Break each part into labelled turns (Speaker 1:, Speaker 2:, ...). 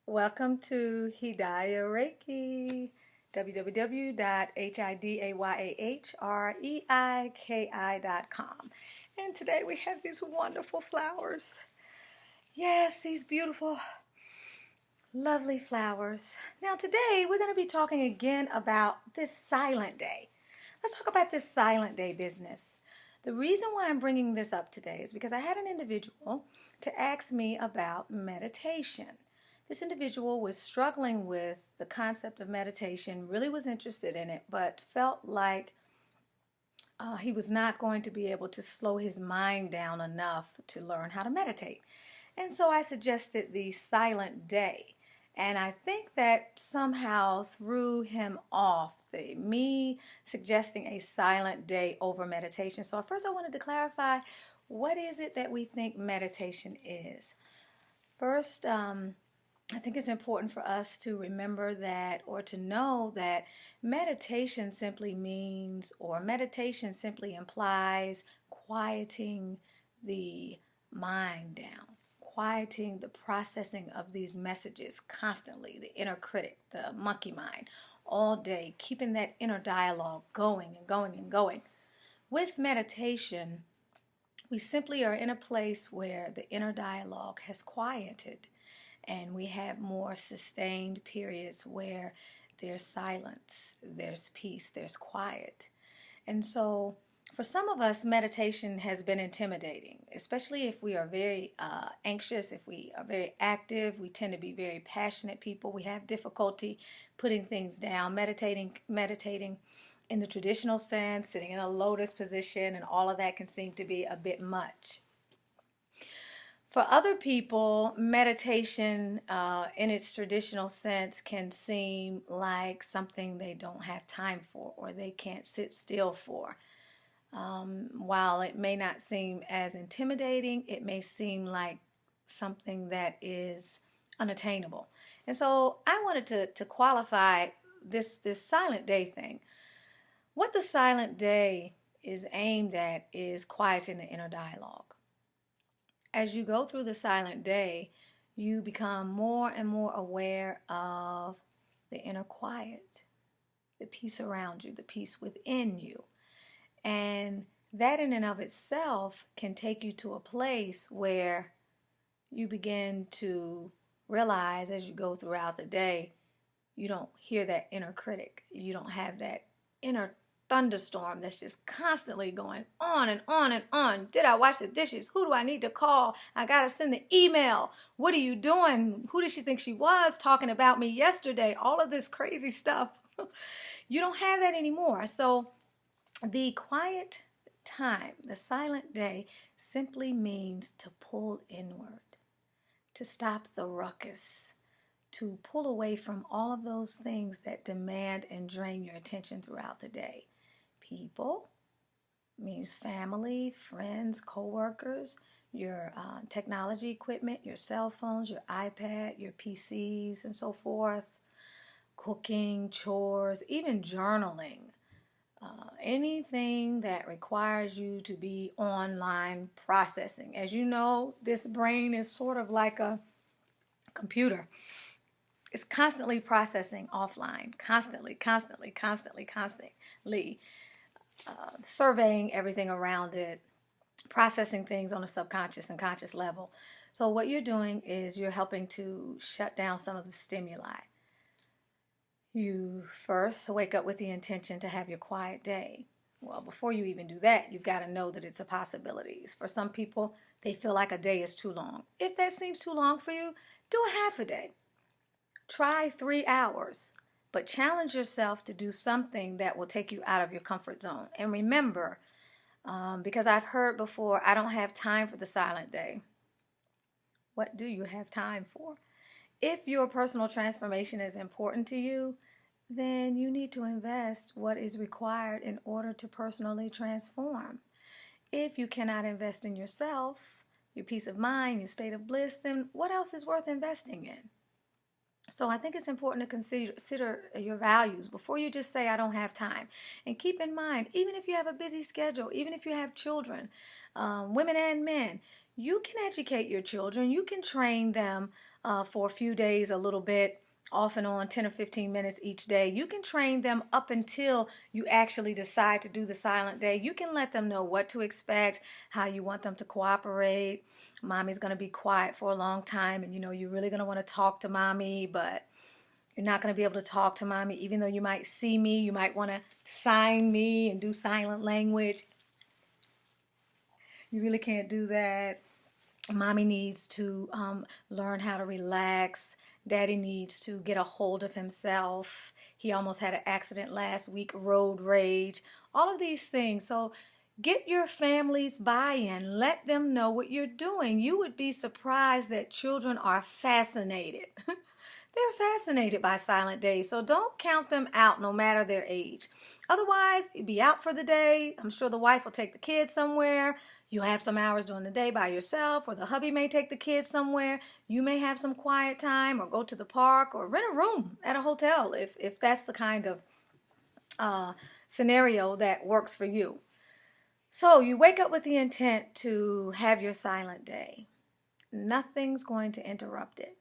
Speaker 1: Welcome to Hidayah Reiki, www.hidayahreiki.com. And today we have these wonderful flowers. Yes, these beautiful, lovely flowers. Now today we're going to be talking again about this silent day. Let's talk about this silent day business. The reason why I'm bringing this up today is because I had an individual to ask me about meditation. This individual was struggling with the concept of meditation, really was interested in it, but felt like he was not going to be able to slow his mind down enough to learn how to meditate. And so I suggested the silent day. And I think that somehow threw him off, me suggesting a silent day over meditation. So first I wanted to clarify, what is it that we think meditation is? First, I think it's important for us to remember that, or to know that meditation simply means, or meditation simply implies quieting the mind down, quieting the processing of these messages constantly, the inner critic, the monkey mind, all day, keeping that inner dialogue going and going and going. With meditation, we simply are in a place where the inner dialogue has quieted, and we have more sustained periods where there's silence, there's peace, there's quiet. And so for some of us, meditation has been intimidating, especially if we are very anxious, if we are very active. We tend to be very passionate people. We have difficulty putting things down, meditating in the traditional sense, sitting in a lotus position, and all of that can seem to be a bit much. For other people, meditation in its traditional sense can seem like something they don't have time for, or they can't sit still for. While it may not seem as intimidating, it may seem like something that is unattainable. And so I wanted to qualify this silent day thing. What the silent day is aimed at is quieting the inner dialogue. As you go through the silent day, you become more and more aware of the inner quiet, the peace around you, the peace within you. And that in and of itself can take you to a place where you begin to realize, as you go throughout the day, you don't hear that inner critic. You don't have that inner thunderstorm that's just constantly going on and on and on. Did I wash the dishes? Who do I need to call? I gotta send the email. What are you doing? Who did she think she was talking about me yesterday? All of this crazy stuff. You don't have that anymore. So the quiet time, the silent day, simply means to pull inward, to stop the ruckus, to pull away from all of those things that demand and drain your attention throughout the day. People means family, friends, co-workers, your technology equipment, your cell phones, your iPad, your PCs, and so forth, cooking, chores, even journaling, anything that requires you to be online processing. As you know, this brain is sort of like a computer. It's constantly processing offline, constantly, surveying everything around it, processing things on a subconscious and conscious level. So what you're doing is you're helping to shut down some of the stimuli. You first wake up with the intention to have your quiet day. Well, before you even do that, you've got to know that it's a possibility. For some people, they feel like a day is too long. If that seems too long for you, do a half a day. Try 3 hours, but challenge yourself to do something that will take you out of your comfort zone. And remember, because I've heard before, I don't have time for the silent day. What do you have time for? If your personal transformation is important to you, then you need to invest what is required in order to personally transform. If you cannot invest in yourself, your peace of mind, your state of bliss, then what else is worth investing in? So I think it's important to consider your values before you just say, I don't have time. And keep in mind, even if you have a busy schedule, even if you have children, women and men, you can educate your children. You can train them for a few days, a little bit, off and on, 10 or 15 minutes each day. You can train them up until you actually decide to do the silent day. You can let them know what to expect, how you want them to cooperate. Mommy's going to be quiet for a long time, and you're really going to want to talk to mommy, but you're not going to be able to talk to mommy. Even though you might see me, you might want to sign me and do silent language. You really can't do that. Mommy needs to learn how to relax. Daddy needs to get a hold of himself. He almost had an accident last week, road rage, all of these things. So get your family's buy-in. Let them know what you're doing. You would be surprised that children are fascinated. They're fascinated by silent days, so don't count them out no matter their age. Otherwise, you'd be out for the day. I'm sure the wife will take the kids somewhere. You'll have some hours during the day by yourself, or the hubby may take the kids somewhere. You may have some quiet time, or go to the park, or rent a room at a hotel if that's the kind of scenario that works for you. So you wake up with the intent to have your silent day. Nothing's going to interrupt it.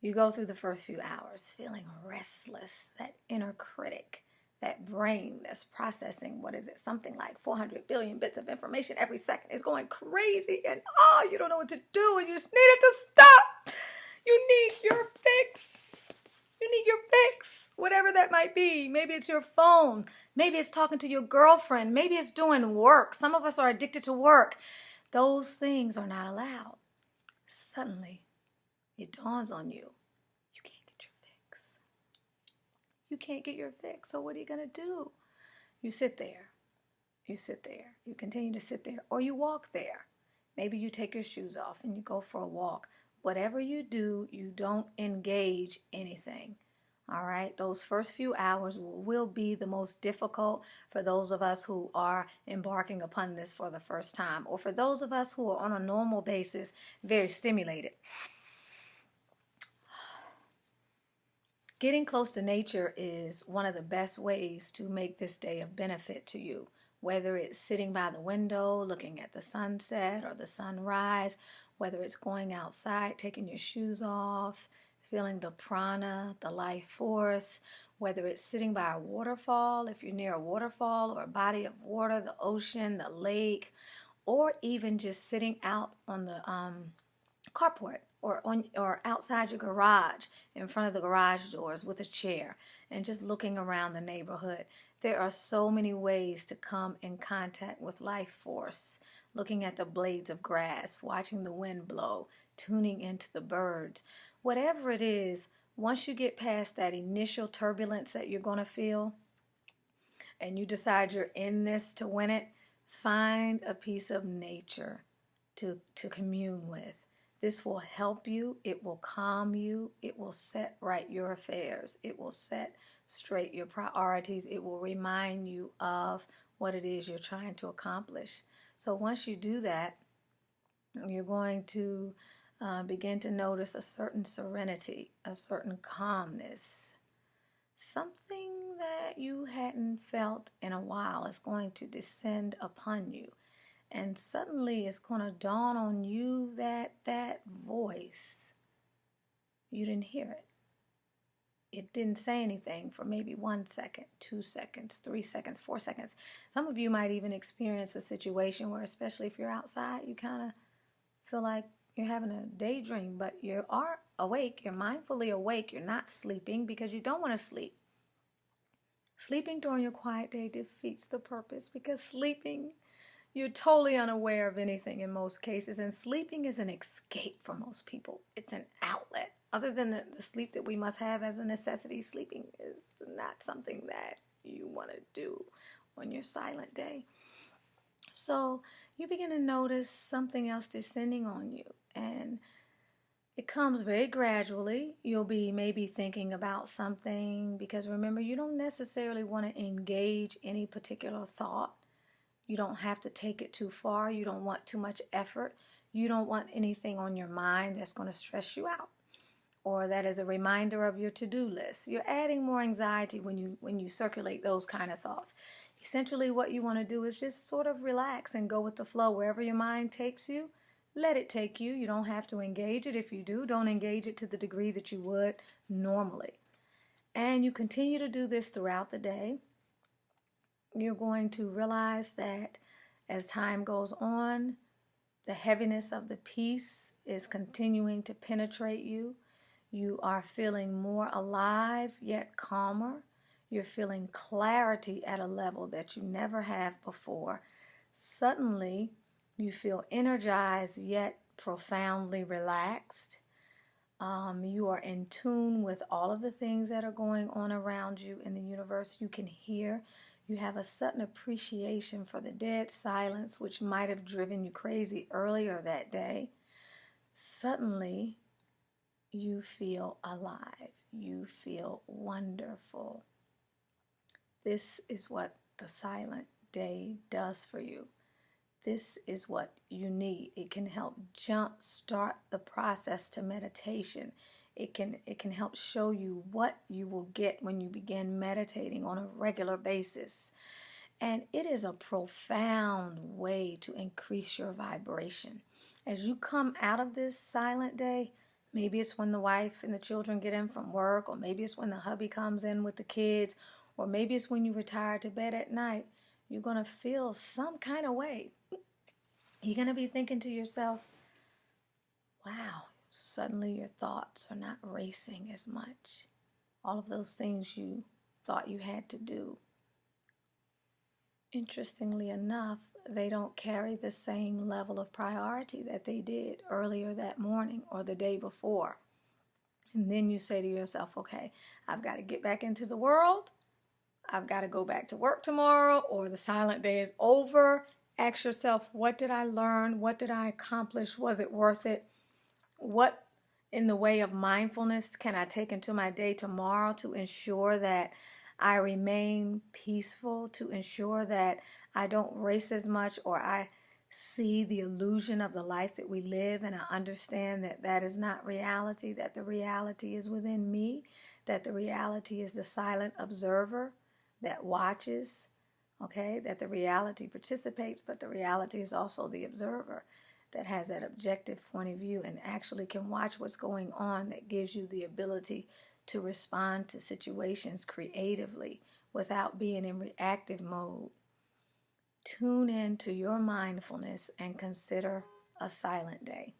Speaker 1: You go through the first few hours feeling restless, that inner critic, that brain that's processing, something like 400 billion bits of information every second. Is going crazy, and you don't know what to do, and you just need it to stop. You need your fix. You need your fix, whatever that might be. Maybe it's your phone. Maybe it's talking to your girlfriend. Maybe it's doing work. Some of us are addicted to work. Those things are not allowed. Suddenly, it dawns on you, you can't get your fix. You can't get your fix, so what are you going to do? You sit there. You sit there. You continue to sit there, or you walk there. Maybe you take your shoes off and you go for a walk. Whatever you do, you don't engage anything. All right? Those first few hours will be the most difficult for those of us who are embarking upon this for the first time, or for those of us who are on a normal basis, very stimulated. Getting close to nature is one of the best ways to make this day of benefit to you. Whether it's sitting by the window, looking at the sunset or the sunrise, whether it's going outside, taking your shoes off, feeling the prana, the life force, whether it's sitting by a waterfall, if you're near a waterfall or a body of water, the ocean, the lake, or even just sitting out on the carport or outside your garage, in front of the garage doors with a chair, and just looking around the neighborhood. There are so many ways to come in contact with life force. Looking at the blades of grass, watching the wind blow, tuning into the birds. Whatever it is, once you get past that initial turbulence that you're going to feel, and you decide you're in this to win it, find a piece of nature to commune with. This will help you. It will calm you. It will set right your affairs. It will set straight your priorities. It will remind you of what it is you're trying to accomplish. So once you do that, you're going to begin to notice a certain serenity, a certain calmness. Something that you hadn't felt in a while is going to descend upon you. And suddenly it's going to dawn on you that that voice, you didn't hear it. It didn't say anything for maybe 1 second, 2 seconds, 3 seconds, 4 seconds. Some of you might even experience a situation where, especially if you're outside, you kind of feel like you're having a daydream, but you are awake. You're mindfully awake. You're not sleeping because you don't want to sleep. Sleeping during your quiet day defeats the purpose, because sleeping, you're totally unaware of anything in most cases, and sleeping is an escape for most people. It's an outlet. Other than the sleep that we must have as a necessity, sleeping is not something that you want to do on your silent day. So you begin to notice something else descending on you, and it comes very gradually. You'll be maybe thinking about something, because remember, you don't necessarily want to engage any particular thought. You don't have to take it too far. You don't want too much effort. You don't want anything on your mind that's going to stress you out, or that is a reminder of your to-do list. You're adding more anxiety when you circulate those kind of thoughts. Essentially, what you want to do is just sort of relax and go with the flow. Wherever your mind takes you, Let it take you. You don't have to engage it. If you do, don't engage it to the degree that you would normally. And you continue to do this throughout the day. You're going to realize that as time goes on, the heaviness of the peace is continuing to penetrate you. You are feeling more alive, yet calmer. You're feeling clarity at a level that you never have before. Suddenly, you feel energized, yet profoundly relaxed. You are in tune with all of the things that are going on around you in the universe. You can hear. You have a sudden appreciation for the dead silence, which might have driven you crazy earlier that day. Suddenly, you feel alive. You feel wonderful. This is what the silent day does for you. This is what you need. It can help jumpstart the process to meditation. It can help show you what you will get when you begin meditating on a regular basis. And it is a profound way to increase your vibration. As you come out of this silent day, maybe it's when the wife and the children get in from work, or maybe it's when the hubby comes in with the kids, or maybe it's when you retire to bed at night, you're going to feel some kind of way. You're going to be thinking to yourself, wow, suddenly your thoughts are not racing as much. All of those things you thought you had to do. Interestingly enough, they don't carry the same level of priority that they did earlier that morning or the day before. And then you say to yourself, okay, I've got to get back into the world. I've got to go back to work tomorrow, or the silent day is over. Ask yourself, what did I learn? What did I accomplish? Was it worth it? What in the way of mindfulness can I take into my day tomorrow to ensure that I remain peaceful, to ensure that I don't race as much, or I see the illusion of the life that we live and I understand that that is not reality, that the reality is within me, that the reality is the silent observer that watches, okay, that the reality participates, but the reality is also the observer that has that objective point of view and actually can watch what's going on, that gives you the ability to respond to situations creatively without being in reactive mode. Tune in to your mindfulness and consider a silent day.